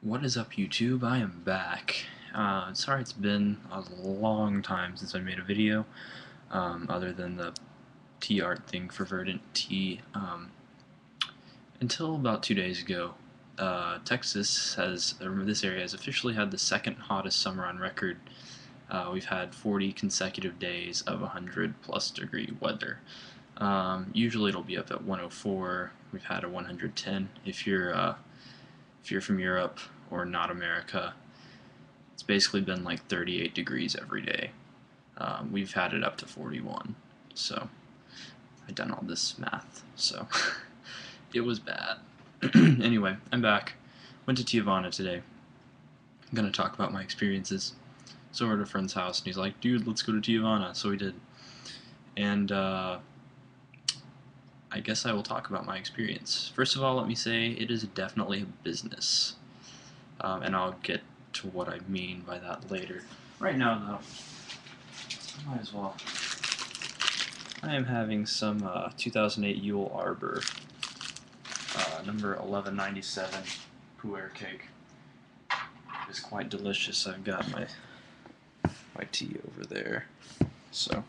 What is up, YouTube? I am back. Sorry it's been a long time since I made a video, other than the tea art thing for Verdant Tea. Until about 2 days ago, Texas this area has officially had the second hottest summer on record. We've had 40 consecutive days of 100+ degree weather. Usually it'll be up at 104. We've had a 110. If you're from Europe or not America, it's basically been like 38 degrees every day. We've had it up to 41, so I've done all this math, so it was bad. Anyway, I'm back. Went to Teavana today. I'm gonna talk about my experiences. So we're at a friend's house, and he's like, "Dude, let's go to Teavana." So we did, and I guess I will talk about my experience. First of all, let me say it is definitely a business, and I'll get to what I mean by that later. Right now, though, I might as well. I am having some 2008 Yule Arbor, number 1197 pu'er cake. It is quite delicious. I've got my tea over there, so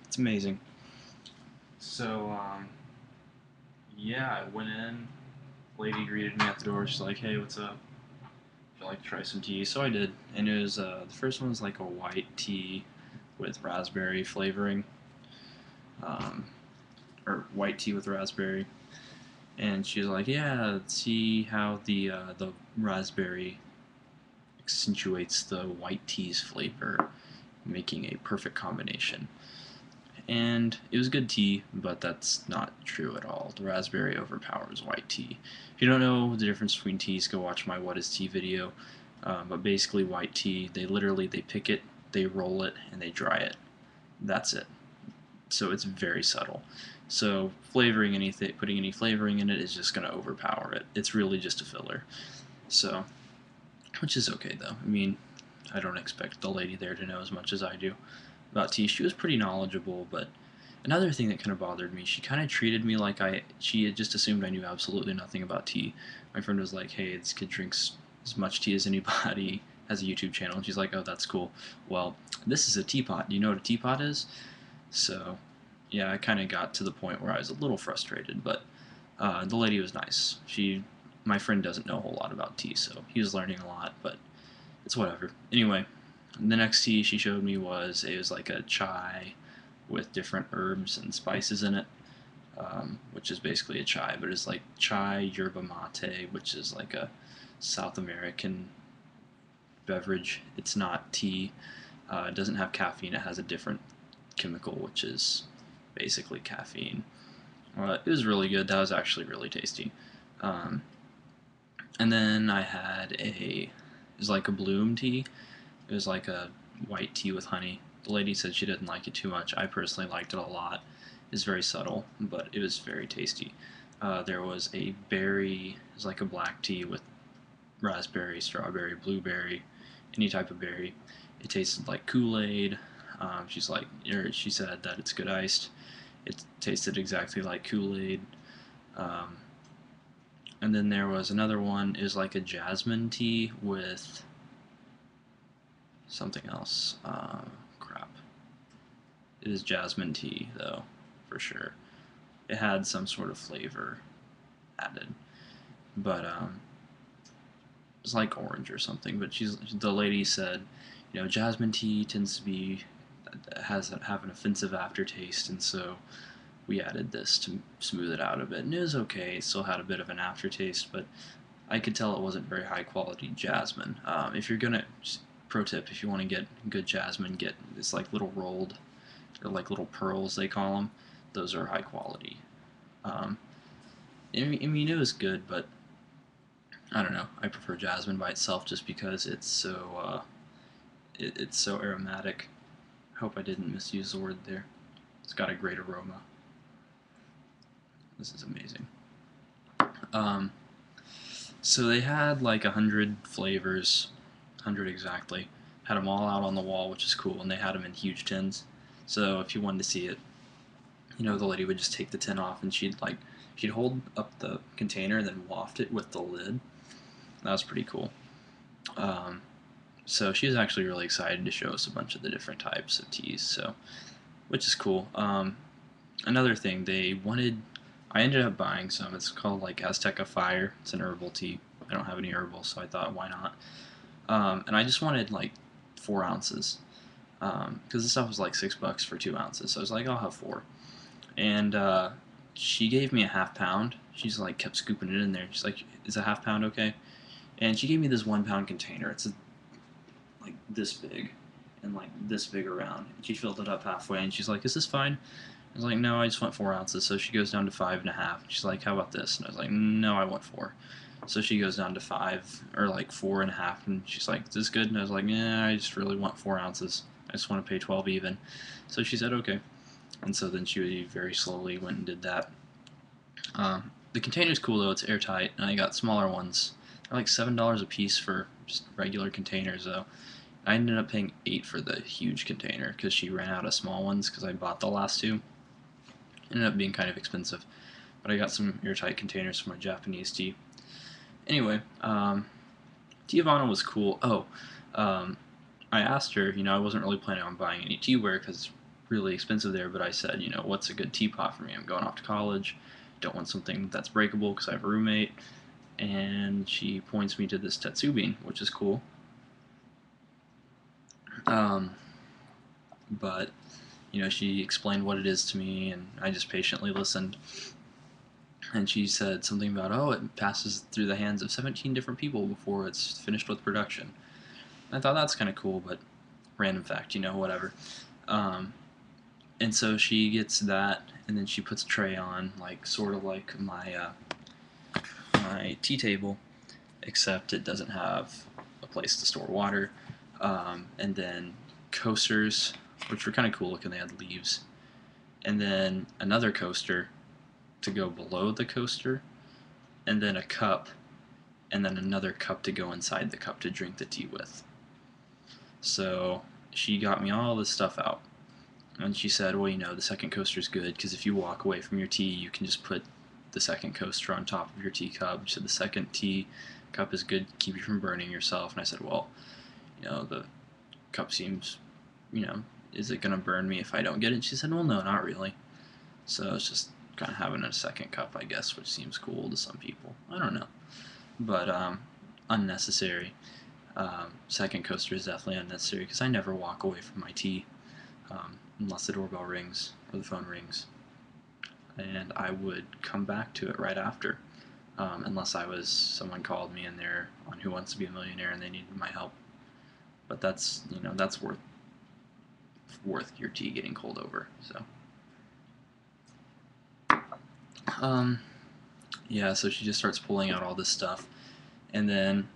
it's amazing. So, yeah, I went in. Lady greeted me at the door. She's like, "Hey, what's up? Would you like to try some tea?" So I did, and it was the first one was like a white tea with raspberry flavoring, or white tea with raspberry. And she was like, "Yeah, see how the raspberry accentuates the white tea's flavor, making a perfect combination." And it was good tea, but that's not true at all. The raspberry overpowers white tea. If you don't know the difference between teas, go watch my What is Tea video. But basically white tea, they pick it, they roll it, and they dry it. That's it. So it's very subtle. So flavoring anything, putting any flavoring in it is just going to overpower it. It's really just a filler. So, which is okay though. I mean, I don't expect the lady there to know as much as I do about tea. She was pretty knowledgeable, but another thing that kind of bothered me, she kind of treated me like she had just assumed I knew absolutely nothing about tea. My friend was like, "Hey, this kid drinks as much tea as anybody, has a YouTube channel," and she's like, "Oh, that's cool. Well, this is a teapot. Do you know what a teapot is?" So, yeah, I kind of got to the point where I was a little frustrated, but the lady was nice. My friend doesn't know a whole lot about tea, so he was learning a lot, but it's whatever. Anyway, the next tea she showed me was like a chai with different herbs and spices in it, which is basically a chai, but it's like chai yerba mate, which is like a South American beverage. It's not tea. It doesn't have caffeine. It has a different chemical, which is basically caffeine. It was really good. That was actually really tasty. And then I had it was like a bloom tea. It was like a white tea with honey. The lady said she didn't like it too much. I personally liked it a lot. It's very subtle, but it was very tasty. There was a berry, it was like a black tea with raspberry, strawberry, blueberry, any type of berry. It tasted like Kool-Aid. She said that it's good iced. It tasted exactly like Kool-Aid. And then there was another one. It was like a jasmine tea with something else. Crap. It is jasmine tea, though, for sure. It had some sort of flavor added, but it was like orange or something. But the lady said, jasmine tea tends to have an offensive aftertaste, and so we added this to smooth it out a bit. And it was okay. It still had a bit of an aftertaste, but I could tell it wasn't very high quality jasmine. If you're gonna, pro tip, if you want to get good jasmine, get this like little rolled, or like little pearls they call them. Those are high quality. I mean, it was good, but I don't know. I prefer jasmine by itself just because it's so it's so aromatic. I hope I didn't misuse the word there. It's got a great aroma. This is amazing. So they had like 100 flavors, 100 exactly. Had them all out on the wall, which is cool, and they had them in huge tins. So if you wanted to see it, the lady would just take the tin off, and she'd hold up the container and then waft it with the lid. That was pretty cool. So she was actually really excited to show us a bunch of the different types of teas, so which is cool. Another thing, I ended up buying some. It's called like Azteca Fire. It's an herbal tea. I don't have any herbal, so I thought, why not? And I just wanted like 4 ounces, because this stuff was like $6 for 2 ounces. So I was like, I'll have 4. And she gave me a half pound. She's like kept scooping it in there. She's like, "Is a half pound okay?" And she gave me this 1 pound container. It's like this big, and like this big around. And she filled it up halfway, and she's like, "Is this fine?" I was like, "No, I just want 4 ounces." So she goes down to 5.5. She's like, "How about this?" And I was like, "No, I want 4." So she goes down to 5 or like 4.5, and she's like, "Is this good?" And I was like, "Yeah, I just really want 4 ounces. I just want to pay 12 even." So she said, "Okay." And so then she very slowly went and did that. The container's cool though; it's airtight, and I got smaller ones. They're like $7 a piece for just regular containers though. I ended up paying 8 for the huge container because she ran out of small ones because I bought the last 2. It ended up being kind of expensive, but I got some airtight containers for my Japanese tea. Anyway, Teavana was cool. Oh, I asked her, I wasn't really planning on buying any teaware because it's really expensive there, but I said, what's a good teapot for me? I'm going off to college. Don't want something that's breakable because I have a roommate. And she points me to this Tetsubin, which is cool. But she explained what it is to me, and I just patiently listened. And she said something about, oh, it passes through the hands of 17 different people before it's finished with production. I thought that's kind of cool, but random fact, whatever. And so she gets that, and then she puts a tray on, like sort of like my tea table, except it doesn't have a place to store water. And then coasters, which were kind of cool looking. They had leaves, and then another coaster to go below the coaster, and then a cup, and then another cup to go inside the cup to drink the tea with. So she got me all this stuff out. And she said, well, the second coaster is good because if you walk away from your tea, you can just put the second coaster on top of your teacup. She said the second tea cup is good to keep you from burning yourself. And I said, well, the cup seems, is it going to burn me if I don't get it? And she said, well, no, not really. So it's just kind of having a second cup, I guess, which seems cool to some people. I don't know. But unnecessary. Second coaster is definitely unnecessary because I never walk away from my tea unless the doorbell rings or the phone rings. And I would come back to it right after, unless someone called me and they're on Who Wants to Be a Millionaire and they needed my help. But that's that's worth your tea getting cold over. So yeah, so she just starts pulling out all this stuff, and then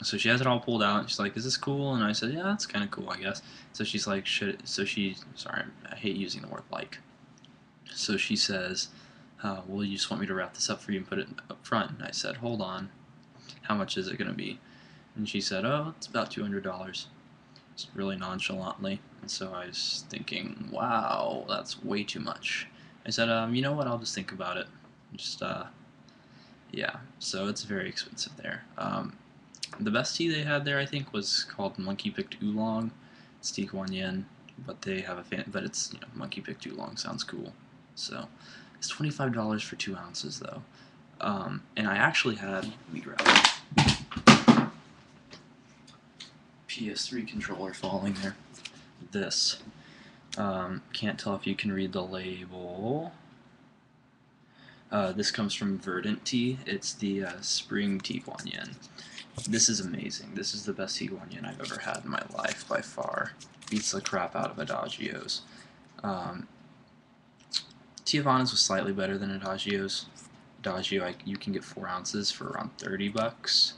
so she has it all pulled out, and she's like, "Is this cool?" And I said, "Yeah, that's kind of cool, I guess." So she's like, sorry, I hate using the word like. So she says, well, you just want me to wrap this up for you and put it up front? And I said, hold on, how much is it going to be? And she said, oh, it's about $200. Just really nonchalantly. And so I was thinking, wow, that's way too much. I said, you know what, I'll just think about it. Just, yeah, so it's very expensive there. The best tea they had there, I think, was called Monkey Picked Oolong. It's tea Kuan Yin, but they have but it's, Monkey Picked Oolong sounds cool. So it's $25 for 2 ounces, though. And I actually had, let me grab it. PS3 controller falling there. This. Can't tell if you can read the label. This comes from Verdant Tea. It's the Spring Tea Kuan Yin. This is amazing. This is the best tea Kuan Yin I've ever had in my life by far. Beats the crap out of Adagio's. Teavana's was slightly better than Adagio's. Adagio, you can get 4 ounces for around $30,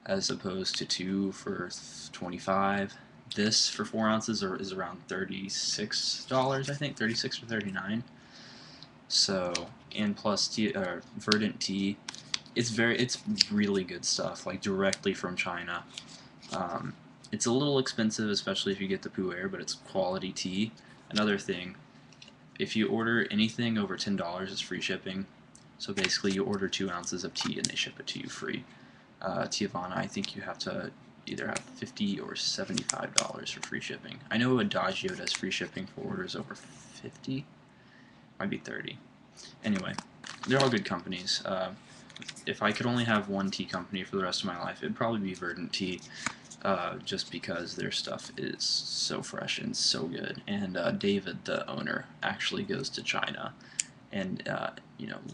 as opposed to 2 for $25. This for 4 ounces is around $36, I think, 36 or 39. So, and plus Verdant Tea, it's really good stuff, like directly from China. It's a little expensive, especially if you get the pu'er, but it's quality tea. Another thing, if you order anything over $10, it's free shipping. So basically, you order 2 ounces of tea and they ship it to you free. Teavana, I think you have to either have $50 or $75 for free shipping. I know Adagio does free shipping for orders over 50, might be 30. Anyway, they're all good companies. If I could only have one tea company for the rest of my life, it'd probably be Verdant Tea, just because their stuff is so fresh and so good. And David, the owner, actually goes to China and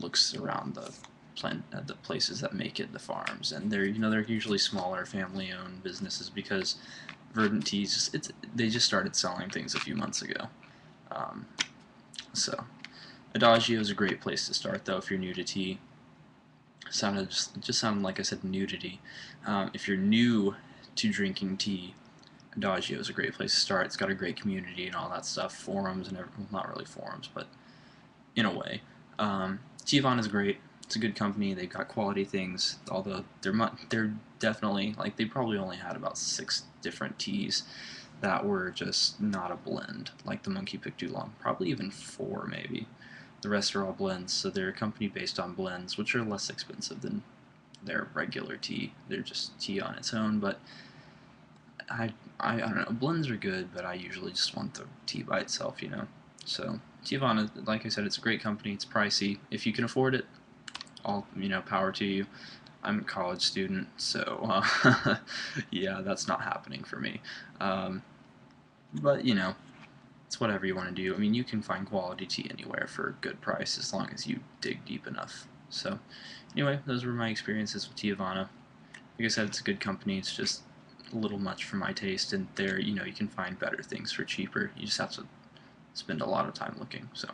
looks around the places that make it, the farms, and they're usually smaller family-owned businesses because Verdant Teas they just started selling things a few months ago. So Adagio is a great place to start though if you're new to tea. Just sounded like I said nudity. If you're new to drinking tea, Adagio is a great place to start. It's got a great community and all that stuff, forums and everything. Well, not really forums, but in a way. Teavana is great. It's a good company. They've got quality things, although they're definitely, like, they probably only had about 6 different teas that were just not a blend, like the Monkey Pick Dulong. Probably even 4, maybe. The rest are all blends, so they're a company based on blends, which are less expensive than their regular tea. They're just tea on its own, but I don't know. Blends are good, but I usually just want the tea by itself, So Teavana, like I said, it's a great company. It's pricey. If you can afford it, all power to you. I'm a college student, so yeah, that's not happening for me. But it's whatever you want to do. I mean, you can find quality tea anywhere for a good price as long as you dig deep enough. So anyway, those were my experiences with Teavana. Like I said, it's a good company. It's just a little much for my taste, and there, you can find better things for cheaper. You just have to spend a lot of time looking. So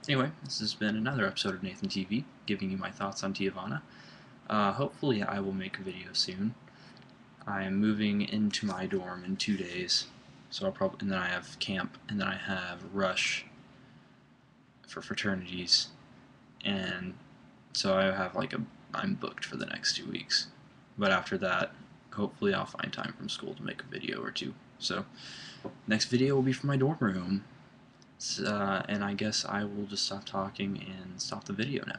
anyway, this has been another episode of NathanTeaV, giving you my thoughts on Teavana. Hopefully I will make a video soon. I am moving into my dorm in 2 days, so and then I have camp, and then I have rush for fraternities, and so I have I'm booked for the next 2 weeks. But after that, hopefully I'll find time from school to make a video or 2. So next video will be from my dorm room. And I guess I will just stop talking and stop the video now.